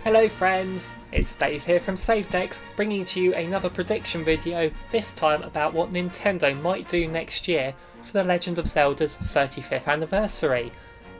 Hello friends, it's Dave here from SaveDex, bringing to you another prediction video, this time about what Nintendo might do next year for the Legend of Zelda's 35th anniversary.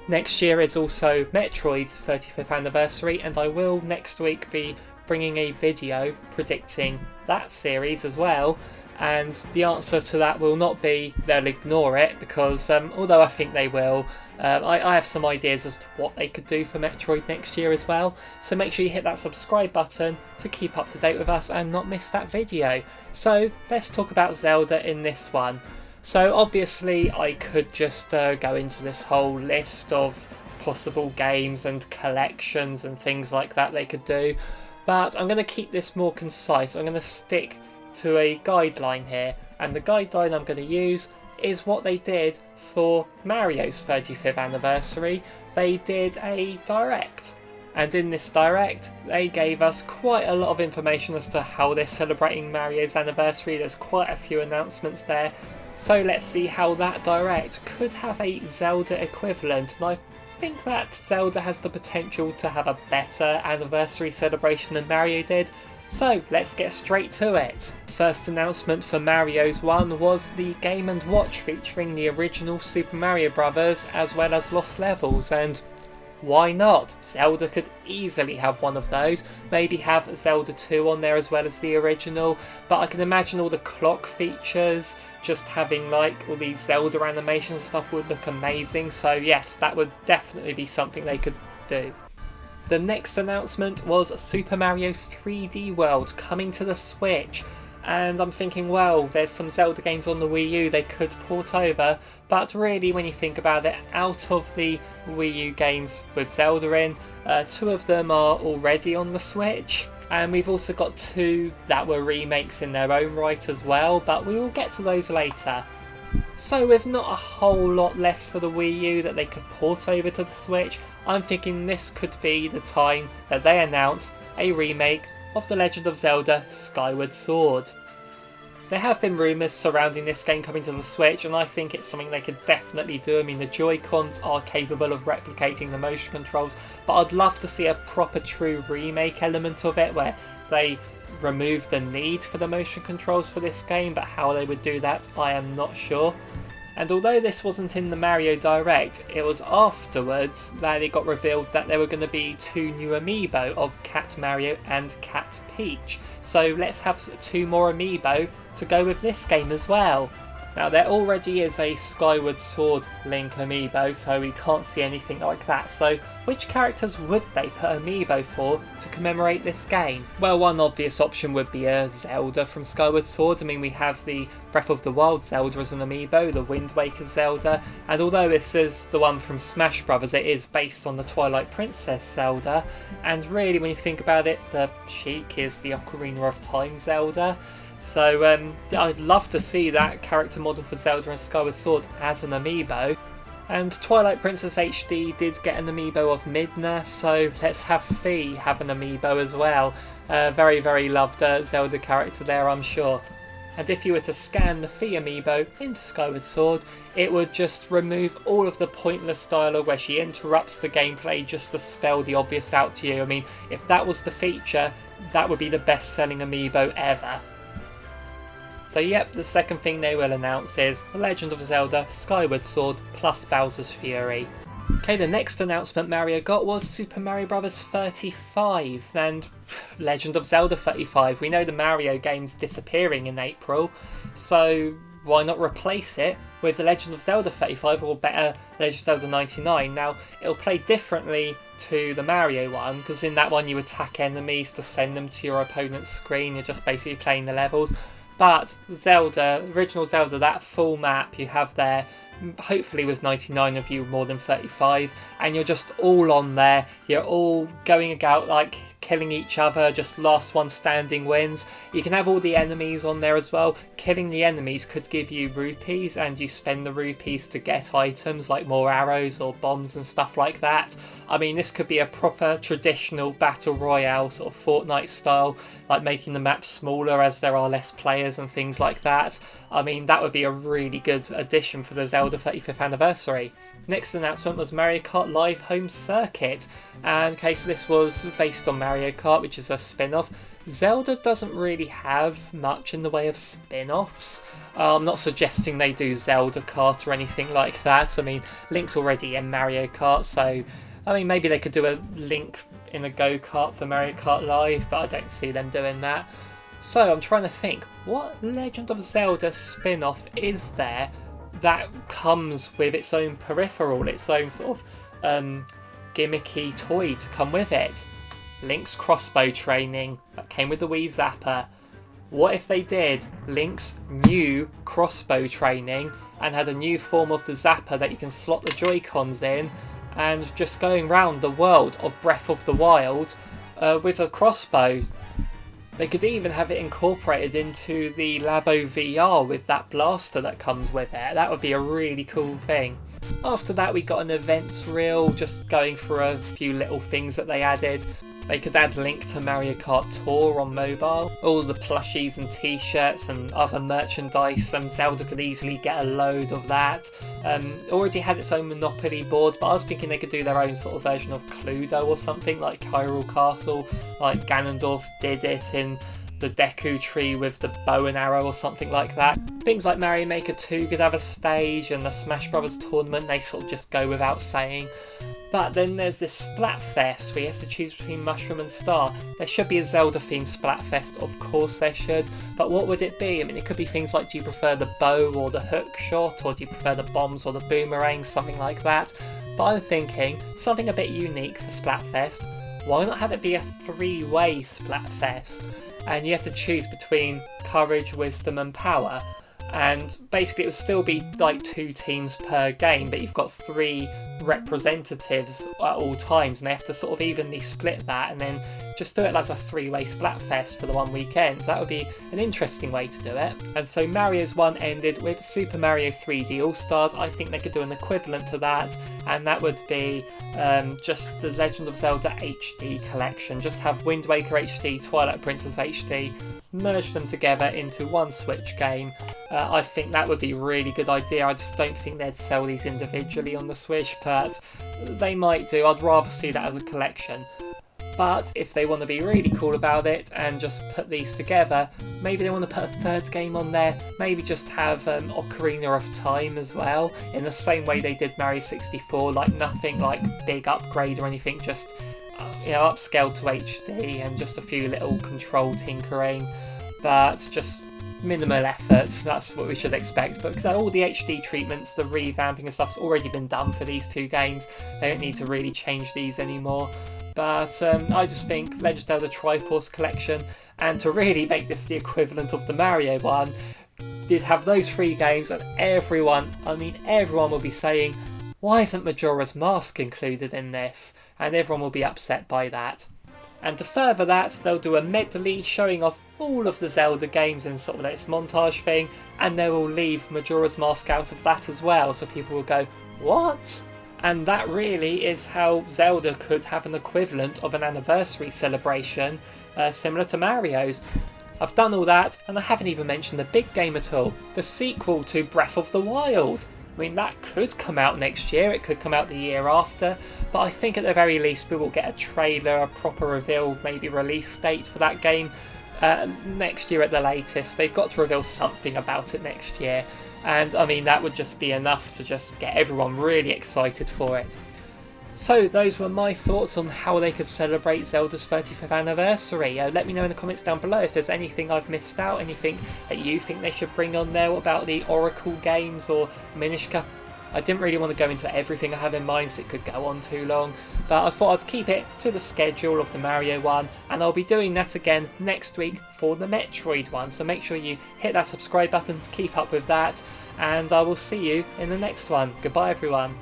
Next year is also Metroid's 35th anniversary, and I will next week be bringing a video predicting that series as well. And the answer to that will not be they'll ignore it, because although I think they will, I have some ideas as to what they could do for Metroid next year as well. So make sure you hit that subscribe button to keep up to date with us and not miss that video. So let's talk about Zelda in this one. So obviously I could just go into this whole list of possible games and collections and things like that they could do, but I'm going to keep this more concise. I'm going to stick to a guideline here, and the guideline I'm going to use is what they did for Mario's 35th anniversary. They did a direct, and in this direct they gave us quite a lot of information as to how they're celebrating Mario's anniversary. There's quite a few announcements there, so let's see how that direct could have a Zelda equivalent. And I think that Zelda has the potential to have a better anniversary celebration than Mario did. So let's get straight to it. First announcement for Mario's one was the Game & Watch featuring the original Super Mario Bros. As well as Lost Levels, and why not? Zelda could easily have one of those. Maybe have Zelda 2 on there as well as the original, but I can imagine all the clock features, just having like all these Zelda animation stuff would look amazing. So yes, that would definitely be something they could do. The next announcement was Super Mario 3D World coming to the Switch, and I'm thinking, well, there's some Zelda games on the Wii U they could port over, but really when you think about it, out of the Wii U games with Zelda in, 2 of them are already on the Switch, and we've also got 2 that were remakes in their own right as well, but we will get to those later. So with not a whole lot left for the Wii U that they could port over to the Switch, I'm thinking this could be the time that they announce a remake of The Legend of Zelda Skyward Sword. There have been rumours surrounding this game coming to the Switch, and I think it's something they could definitely do. I mean, the Joy-Cons are capable of replicating the motion controls, but I'd love to see a proper true remake element of it where they remove the need for the motion controls for this game, but how they would do that I am not sure. And although this wasn't in the Mario Direct, it was afterwards that it got revealed that there were going to be 2 new amiibo of Cat Mario and Cat Peach. So let's have 2 more amiibo to go with this game as well. Now there already is a Skyward Sword Link amiibo, so we can't see anything like that. So which characters would they put amiibo for to commemorate this game? Well, one obvious option would be a Zelda from Skyward Sword. I mean, we have the Breath of the Wild Zelda as an amiibo, the Wind Waker Zelda, and although this is the one from Smash Bros, it is based on the Twilight Princess Zelda, and really when you think about it, the Sheik is the Ocarina of Time Zelda. So I'd love to see that character model for Zelda and Skyward Sword as an amiibo. And Twilight Princess HD did get an amiibo of Midna, so let's have Fi have an amiibo as well. Very, very loved Zelda character there, I'm sure. And if you were to scan the Fi amiibo into Skyward Sword, it would just remove all of the pointless dialogue where she interrupts the gameplay just to spell the obvious out to you. I mean, if that was the feature, that would be the best selling amiibo ever. So yep, the second thing they will announce is The Legend of Zelda Skyward Sword plus Bowser's Fury. Okay, the next announcement Mario got was Super Mario Bros. 35 and Legend of Zelda 35. We know the Mario game's disappearing in April, so why not replace it with The Legend of Zelda 35, or better, Legend of Zelda 99. Now, it'll play differently to the Mario one, because in that one you attack enemies to send them to your opponent's screen. You're just basically playing the levels. But Zelda, original Zelda, that full map you have there, hopefully with 99 of you more than 35, and you're just all on there, you're all going about like killing each other, just last one standing wins. You can have all the enemies on there as well. Killing the enemies could give you rupees, and you spend the rupees to get items like more arrows or bombs and stuff like that. I mean, this could be a proper traditional battle royale, sort of Fortnite style, like making the map smaller as there are less players and things like that. I mean, that would be a really good addition for the Zelda 35th anniversary. Next announcement was Mario Kart Live Home Circuit, and in case this was based on Mario Mario Kart, which is a spin-off. Zelda doesn't really have much in the way of spin-offs. I'm not suggesting they do Zelda Kart or anything like that. I mean, Link's already in Mario Kart, so I mean, maybe they could do a Link in a go-kart for Mario Kart Live, but I don't see them doing that. So I'm trying to think, what Legend of Zelda spin-off is there that comes with its own peripheral, its own sort of gimmicky toy to come with it? Link's crossbow training, that came with the Wii Zapper. What if they did Link's new crossbow training and had a new form of the Zapper that you can slot the Joy-Cons in, and just going round the world of Breath of the Wild with a crossbow? They could even have it incorporated into the Labo VR with that blaster that comes with it. That would be a really cool thing. After that, we got an events reel, just going for a few little things that they added. They could add Link to Mario Kart Tour on mobile. All the plushies and t-shirts and other merchandise, Zelda could easily get a load of that. Already has its own Monopoly board, but I was thinking they could do their own sort of version of Cluedo or something, like Hyrule Castle, like Ganondorf did it in the Deku Tree with the bow and arrow or something like that. Things like Mario Maker 2 could have a stage, and the Smash Brothers tournament, they sort of just go without saying. But then there's this Splatfest where you have to choose between Mushroom and Star. There should be a Zelda themed Splatfest, of course there should, but what would it be? I mean, it could be things like, do you prefer the bow or the hook shot, or do you prefer the bombs or the boomerangs, something like that. But I'm thinking something a bit unique for Splatfest. Why not have it be a three-way Splatfest? And you have to choose between courage, wisdom and power. And basically it would still be like 2 teams per game, but you've got 3 representatives at all times, and they have to sort of evenly split that and then just do it as a 3-way Splatfest for the one weekend. So that would be an interesting way to do it. And so Mario's one ended with Super Mario 3D All-Stars. I think they could do an equivalent to that, and that would be just the Legend of Zelda HD collection. Just have Wind Waker HD, Twilight Princess HD, merge them together into one Switch game. I think that would be a really good idea. I just don't think they'd sell these individually on the Switch, but they might do. I'd rather see that as a collection. But if they want to be really cool about it and just put these together, maybe they want to put a third game on there, maybe just have Ocarina of Time as well, in the same way they did Mario 64, like nothing like big upgrade or anything, just upscaled to HD and just a few little control tinkering, but just minimal effort. That's what we should expect, but because all the HD treatments, the revamping and stuff's already been done for these 2 games, they don't need to really change these anymore. But I just think Legend of Zelda Triforce Collection, and to really make this the equivalent of the Mario one, you'd have those 3 games and everyone will be saying, why isn't Majora's Mask included in this? And everyone will be upset by that. And to further that, they'll do a medley showing off all of the Zelda games in sort of this montage thing, and they will leave Majora's Mask out of that as well, so people will go, what? And that really is how Zelda could have an equivalent of an anniversary celebration similar to Mario's. I've done all that, and I haven't even mentioned the big game at all, the sequel to Breath of the Wild. I mean, that could come out next year, it could come out the year after, but I think at the very least we will get a trailer, a proper reveal, maybe release date for that game next year at the latest. They've got to reveal something about it next year. And I mean, that would just be enough to just get everyone really excited for it. So those were my thoughts on how they could celebrate Zelda's 35th anniversary. Let me know in the comments down below if there's anything I've missed out, anything that you think they should bring on there. What about the Oracle games or Minish Cap? I didn't really want to go into everything I have in mind, so it could go on too long, but I thought I'd keep it to the schedule of the Mario one, and I'll be doing that again next week for the Metroid one, so make sure you hit that subscribe button to keep up with that, and I will see you in the next one. Goodbye everyone.